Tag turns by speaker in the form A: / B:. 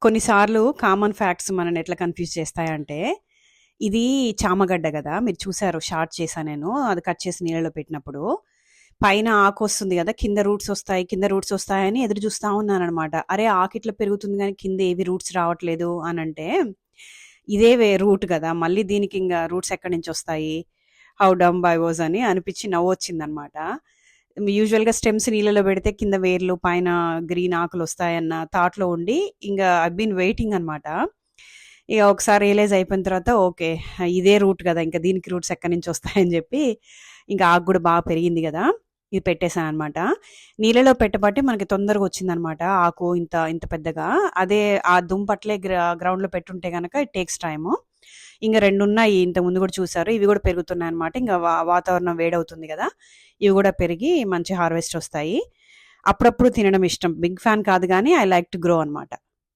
A: కొన్నిసార్లు common facts మనల్ని ఎట్లా కన్‌ఫ్యూజ్ చేస్తాయంటే, ఇది చామగడ్డ గదా! మీరు చూసారు షార్ట్ చేశా నేను. అది కట్ చేసి నీళ్ళలో పెట్టినప్పుడు. పైన ఆకొస్తుంది గదా! కింద రూట్స్ ఒస్తాయి, కింద రూట్స్ ఒస్తాయని ఎదురు చూస్తా ఉన్నాననమాట. అరే! ఆకిట్లా పెరుగుతుంది గానీ కింద ఏవి రూట్స్ రావట్లేదు అనంటే, ఇదే రూట్ గదా! మళ్ళీ దీనికింగ రూట్స్ ఎక్కడి నుంచొస్తాయి? హౌ డమ్ ఐ వాస్ అని అనిపిచ్చి నవ్వొచ్చిందనమాట. యూజువల్‌గా స్టెమ్స్ నీళ్ళలో పెడితే కింద వేర్లు, పైన గ్రీన్ ఆకులొస్తాయన్న థాట్‌లో ఉండి, ఇంగ ఐ బీన్ వెయిటింగ్ అనమాట. ఇగ ఒకసారి రియలైజ్ అయిపోయిన తర్వాత ఓకే. ఇదే రూట్ గదా! ఇంక దీనికి రూట్స్ ఎక్కడి నుంచొస్తాయని జెప్పి, ఇంక ఆకు గూడా బాగా పెరిగింది గదా! ఇది పెట్టేసాననమాట. నీళ్ళలో పెట్టబట్టి మనకి తొందరగా వచ్చిందనమాట ఆకు ఇంత ఇంత పెద్దగా. అదే ఆ దుంప అట్లే గ్రౌండ్‌లో పెట్టుంటే గనక ఇట్ టేక్స్ టైము. ఇంగ 2 ఉన్నాయి. ఇంతకుముందు గూడా చూసారు. ఇవి గూడా పెరుగుతున్నాయనమాట. ఇంగ వాతావరణం వేడవుతుంది గదా! ఇవి గూడా పెరిగి మంచి హార్వెస్ట్ ఒస్తాయి. అప్పుడప్పుడు తినడం ఇష్టం. బిగ్ ఫ్యాన్ కాదు గానీ ఐ లైక్ టు గ్రో అనమాట.